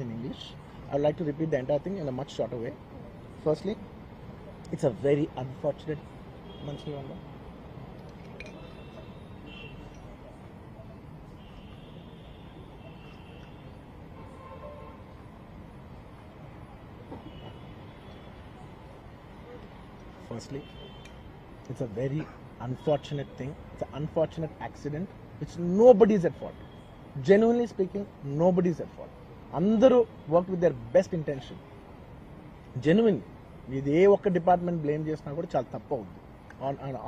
in English. I would like to repeat the entire thing in a much shorter way. Firstly, it's a very unfortunate. Firstly, it's a very unfortunate thing. It's an unfortunate accident which nobody is at fault. Genuinely speaking, nobody is at fault. అందరూ work with their best intention. Genuine ఇది ఏ ఒక్క department blame చేసినా కూడా చాలా తప్పు అవుతుంది.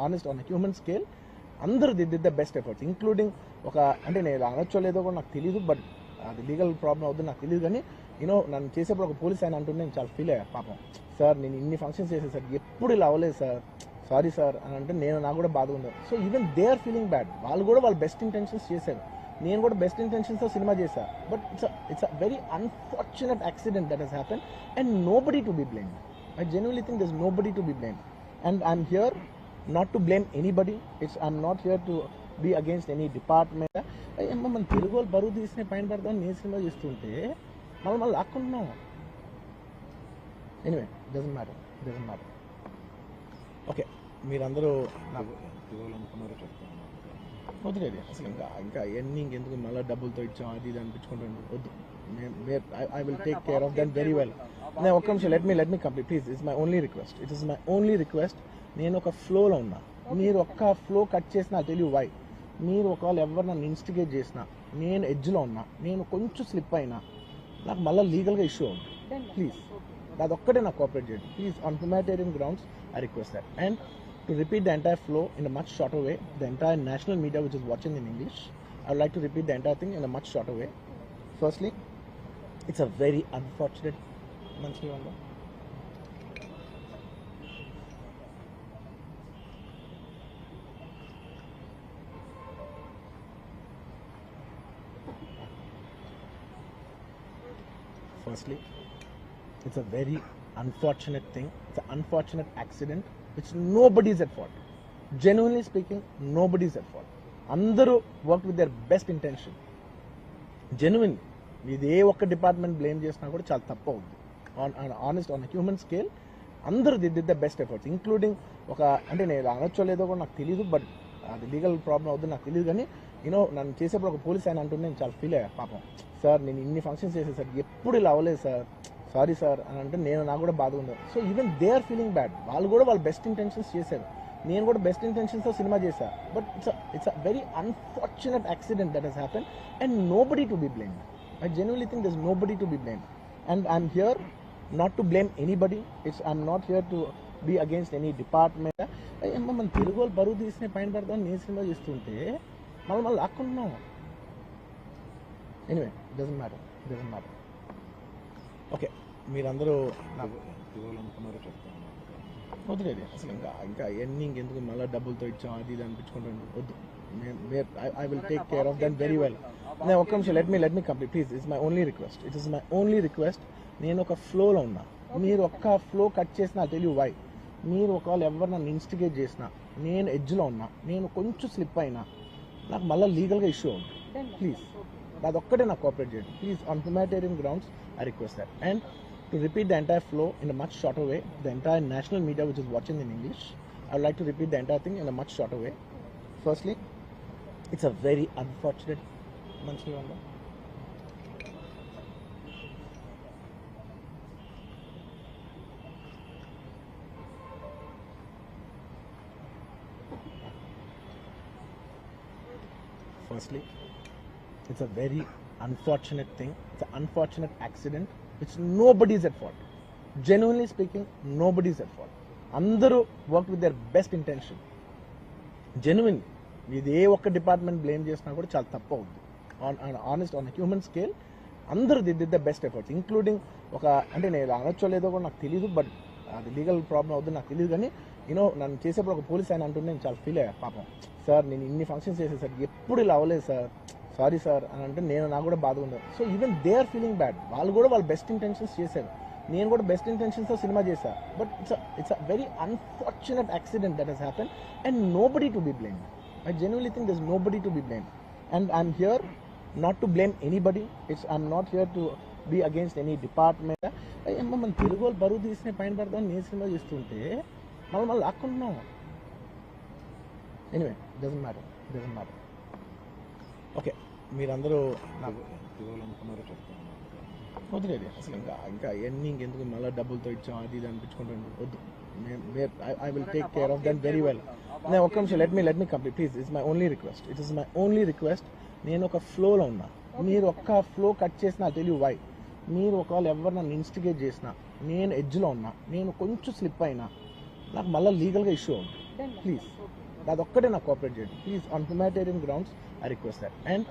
Honest on human scale అందరూ దిద్ది ద బెస్ట్ ఎఫర్ట్స్, ఇంక్లూడింగ్ ఒక అంటే నేను అనొచ్చో లేదో కూడా నాకు తెలియదు, బట్ అది లీగల్ ప్రాబ్లం అవుతుంది నాకు తెలియదు. కానీ నన్ను చేసేప్పుడు ఒక పోలీస్ ఆయన అంటుంటే నేను చాలా ఫీల్ అయ్యా. పాపం సార్ నేను ఇన్ని ఫంక్షన్స్ చేసేది సార్, ఎప్పుడు ఇలా అవ్వలేదు సార్, సారీ సార్ అని అంటే నాకు కూడా బాధ ఉంది. So even they are feeling bad. వాళ్ళు కూడా వాళ్ళ బెస్ట్ ఇంటెన్షన్స్ చేశారు, నేను కూడా బెస్ట్ ఇంటెన్షన్స్తో సినిమా చేశా. But it's a very unfortunate accident that has happen and nobody to be blamed. I genuinely think there is nobody to be blamed and I'm here not to blame anybody. I'm not here to be against any department. మన తెలుగు వాళ్ళు బరువు తీసిన పైన పడదామని నేను cinema చేస్తుంటే మళ్ళీ లాక్కుంటున్నాం. Anyway doesn't matter. Okay, మీరందరూ నాకు వదిలేదు అసలు. ఇంకా ఎన్ని ఇంకెందుకు మళ్ళీ డబ్బులతో ఇచ్చాం అది ఇది అనిపించుకుంటాను. వద్దు, I will take care of them very well. నేను ఒక్క నిమిషం let me complete please. It's my only request. నేను ఒక ఫ్లోలో ఉన్నా, మీరు ఒక్క ఫ్లో కట్ చేసినా ఐ టెల్ యూ వై. మీరు ఒకవేళ ఎవరు నన్ను ఇన్స్టిగేట్ చేసినా, నేను ఎడ్జ్లో ఉన్నా, నేను కొంచెం స్లిప్ అయినా నాకు మళ్ళీ లీగల్గా ఇష్యూ ఉంది. ప్లీజ్ అదొక్కటే నాకు కోఆపరేట్ చేయండి please. On humanitarian grounds I request that. And to repeat the entire flow in a much shorter way, the entire national media which is watching in English, I would like to repeat the entire thing in a much shorter way. Firstly, it's a very unfortunate. Firstly, it's a very unfortunate thing. It's an unfortunate accident which nobody is at fault. Genuinely speaking, nobody is at fault. అందరూ work with their best intention. Genuine ఇది ఏ ఒక్క department blame చేసినా కూడా చాలా తప్పు అవుతుంది. Honest on human scale అందరూ దిద్ది ద బెస్ట్ ఎఫర్ట్స్, ఇంక్లూడింగ్ ఒక అంటే నేను అనొచ్చో లేదో కూడా నాకు తెలియదు, బట్ అది లీగల్ ప్రాబ్లం అవుతుంది నాకు తెలియదు. కానీ నన్ను చేసేప్పుడు ఒక పోలీస్ ఆయన అంటుంటే నేను చాలా ఫీల్ అయ్యా. పాపం సార్ నేను ఇన్ని ఫంక్షన్స్ చేసేది సార్, ఎప్పుడు ఇలా అవ్వలేదు సార్, సారీ సార్ అని అంటే నాకు కూడా బాధ ఉంది. So even they are feeling bad. వాళ్ళు కూడా వాళ్ళ బెస్ట్ ఇంటెన్షన్స్ చేశారు, నేను కూడా బెస్ట్ ఇంటెన్షన్స్తో సినిమా చేశా. But it's a very unfortunate accident that has happen and nobody to be blamed. I genuinely think there is nobody to be blamed and I'm here not to blame anybody. I'm not here to be against any department. మన తెలుగు వాళ్ళు బరువు తీసిన పైన పడదామని నేను cinema చేస్తుంటే మళ్ళీ లాక్కుంటున్నాం. Anyway doesn't matter. Okay, మీరందరూ నాకు వదిలేదు అసలు. ఇంకా ఎన్ని ఇంకెందుకు మళ్ళీ డబ్బులతో ఇచ్చాం అది ఇది అనిపించుకుంటాను. వద్దు, I will take care of them very well. నేను ఒక్క నిమిషం let me complete please. It's my only request. నేను ఒక ఫ్లోలో ఉన్నా, మీరు ఒక్క ఫ్లో కట్ చేసినా ఐ టెల్ యూ వై. మీరు ఒకవేళ ఎవరు నన్ను ఇన్స్టిగేట్ చేసినా, నేను ఎడ్జ్లో ఉన్నా, నేను కొంచెం స్లిప్ అయినా నాకు మళ్ళీ లీగల్గా ఇష్యూ ఉంది. ప్లీజ్ అదొక్కటే నాకు కోఆపరేట్ చేయండి please. On humanitarian grounds I request that. And to repeat the entire flow in a much shorter way, the entire national media which is watching in English, I would like to repeat the entire thing in a much shorter way. Firstly, it's a very unfortunate. Firstly, it's a very unfortunate thing. It's an unfortunate accident which nobody is at fault. Genuinely speaking, nobody is at fault. అందరూ work with their best intention. Genuine ఇది ఏ ఒక్క department blame చేసినా కూడా చాలా తప్పు అవుతుంది. Honest on human scale అందరూ దిద్ది ద బెస్ట్ ఎఫర్ట్స్, ఇంక్లూడింగ్ ఒక అంటే నేను అనొచ్చో లేదో కూడా నాకు తెలియదు, బట్ అది లీగల్ ప్రాబ్లం అవుతుంది నాకు తెలియదు. కానీ నన్ను చేసేప్పుడు ఒక పోలీస్ ఆయన అంటుంటే నేను చాలా ఫీల్ అయ్యా. పాపం సార్ నేను ఇన్ని ఫంక్షన్స్ చేసేది సార్, ఎప్పుడు ఇలా అవ్వలేదు సార్, సారీ సార్ అని అంటే నాకు కూడా బాధ ఉంది. So even they are feeling bad. వాళ్ళు కూడా వాళ్ళ బెస్ట్ ఇంటెన్షన్స్ చేశారు, నేను కూడా బెస్ట్ ఇంటెన్షన్స్తో సినిమా చేశా. But it's a very unfortunate accident that has happen and nobody to be blamed. I genuinely think there is nobody to be blamed and I'm here not to blame anybody. I'm not here to be against any department. మన తెలుగు వాళ్ళు బరువు తీసిన పైన పడదామని నేను cinema చేస్తుంటే మళ్ళీ లాక్కుంటున్నాం. Anyway doesn't matter. Okay, మీరందరూ నాకు వదిలేదు అసలు ఇంకా ఎన్ని ఇంకెందుకు మళ్ళీ డబ్బులతో ఇచ్చాం అది ఇది అనిపించుకుంటాను. వద్దు, I will take care of them very well. నేను ఒక్క నిమిషం let me complete please. It's my only request. నేను ఒక ఫ్లోలో ఉన్నా, మీరు ఒక్క ఫ్లో కట్ చేసినా టెల్ యూ వై. మీరు ఒకవేళ ఎవరు నన్ను ఇన్స్టిగేట్ చేసినా, నేను ఎడ్జ్లో ఉన్నా, నేను కొంచెం స్లిప్ అయినా నాకు మళ్ళీ లీగల్గా ఇష్యూ ఉంది. ప్లీజ్ అదొక్కటే నాకు కోఆపరేట్ చేయండి please. On humanitarian grounds I request that. And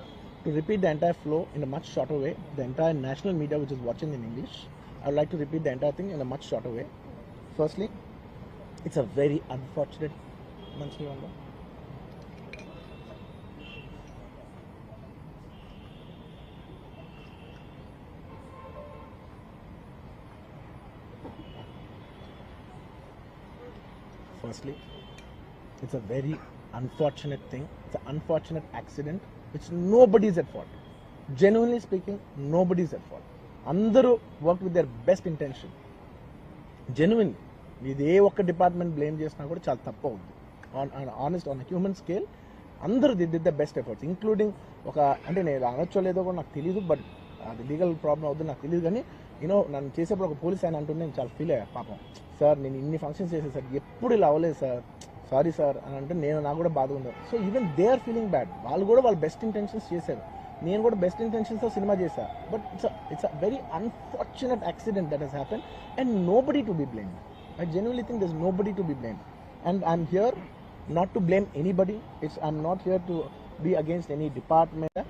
to repeat the entire flow in a much shorter way, the entire national media which is watching in English, I would like to repeat the entire thing in a much shorter way. Firstly, it's a very unfortunate Firstly, it's a very unfortunate thing. It's an unfortunate accident which nobody is at fault. Genuinely speaking, nobody is at fault. అందరూ work with their best intention. Genuinely ఇది ఏ ఒక్క department blame చేసినా కూడా చాలా తప్పు అవుతుంది. Honest on human scale అందరూ did the best efforts, including ఒక అంటే నేను అనొచ్చో లేదో కూడా నాకు తెలియదు, బట్ అది లీగల్ ప్రాబ్లం అవుతుంది నాకు తెలియదు. కానీ నన్ను చేసేప్పుడు ఒక పోలీస్ ఆయన అంటుంటే నేను చాలా ఫీల్ అయ్యా. పాపం సార్ నేను ఇన్ని ఫంక్షన్స్ చేసేది సార్, ఎప్పుడు ఇలా అవ్వలేదు సార్, సారీ సార్ అని అంటే నాకు కూడా బాధ ఉండదు. So even they are feeling bad. వాళ్ళు కూడా వాళ్ళ బెస్ట్ ఇంటెన్షన్స్ చేశారు, నేను కూడా బెస్ట్ ఇంటెన్షన్స్తో సినిమా చేశాను. But it's a very unfortunate accident that has happen and nobody to be blamed. I genuinely think there is nobody to be blamed and I'm here not to blame anybody. I'm not here to be against any department.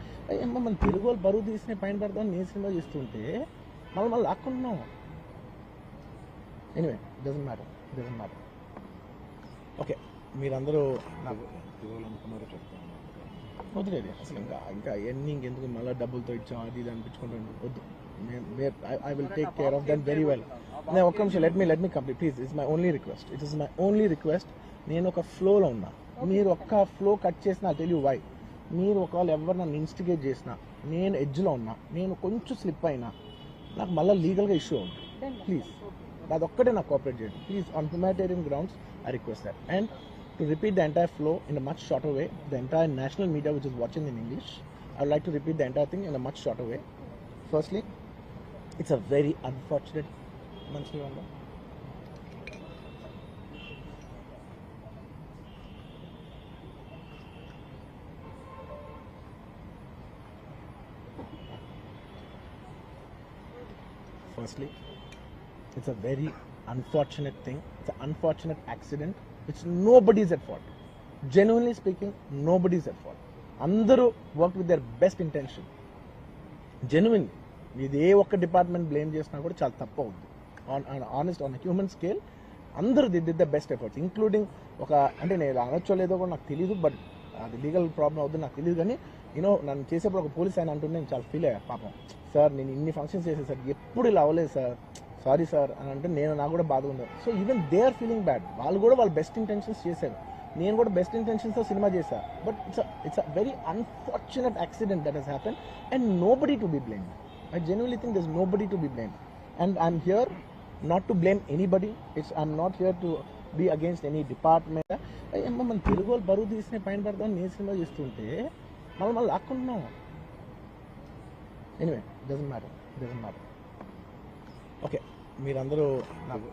మన తెలుగు వాళ్ళు బరువు తీసిన పైన పడదామని నేను cinema చేస్తుంటే మళ్ళీ లాక్కుంటున్నాం. Anyway doesn't matter. Okay, మీరందరూ నాకు వదిలేదు అసలు ఇంకా ఎన్ని ఇంకెందుకు మళ్ళీ డబ్బులతో ఇచ్చాం అది ఇది అనిపించుకుంటాను. వద్దు, I will take care of them very well. నేను ఒక్క నిమిషం let me complete please. It's my only request. నేను ఒక ఫ్లోలో ఉన్నా, మీరు ఒక్క ఫ్లో కట్ చేసినా టెల్ యూ వై. మీరు ఒకవేళ ఎవరు నన్ను ఇన్స్టిగేట్ చేసినా, నేను ఎడ్జ్లో ఉన్నా, నేను కొంచెం స్లిప్ అయినా నాకు మళ్ళీ లీగల్గా ఇష్యూ ఉంది. ప్లీజ్ అదొక్కటే నాకు కోఆపరేట్ చేయండి please. On humanitarian grounds I request that. And to repeat the entire flow in a much shorter way, the entire national media which is watching in English, I would like to repeat the entire thing in a much shorter way. Firstly, it's a very unfortunate Firstly, it's a very unfortunate thing. It's an unfortunate accident which nobody is at fault. Genuinely speaking, nobody is at fault. అందరూ work with their best intention. Genuinely ఇది ఏ ఒక్క department blame చేసినా కూడా చాలా తప్పు అవుతుంది. Honest on human scale అందరూ did the best efforts, including ఒక అంటే నేను అనొచ్చో లేదో కూడా నాకు తెలియదు, బట్ అది లీగల్ ప్రాబ్లం అవుతుంది నాకు తెలియదు. కానీ నన్ను చేసేప్పుడు ఒక పోలీస్ ఆయన అంటుంటే నేను చాలా ఫీల్ అయ్యా. పాపం సార్ నేను ఇన్ని ఫంక్షన్స్ చేసేది సార్, ఎప్పుడు ఇలా అవ్వలేదు సార్, సారీ సార్ అని అంటే నాకు కూడా బాధ ఉండదు. So even they are feeling bad. వాళ్ళు కూడా వాళ్ళ బెస్ట్ ఇంటెన్షన్స్ చేశారు, నేను కూడా బెస్ట్ ఇంటెన్షన్స్తో సినిమా చేశాను. But it's a very unfortunate accident that has happen and nobody to be blamed. I genuinely think there is nobody to be blamed and I'm here not to blame anybody. I'm not here to be against any department. మన తెలుగు వాళ్ళు బరువు తీసిన పైన పడదామని నేను cinema చేస్తుంటే మళ్ళీ లాక్కుంటున్నాం. Anyway doesn't matter. Okay, మీరందరూ నాకు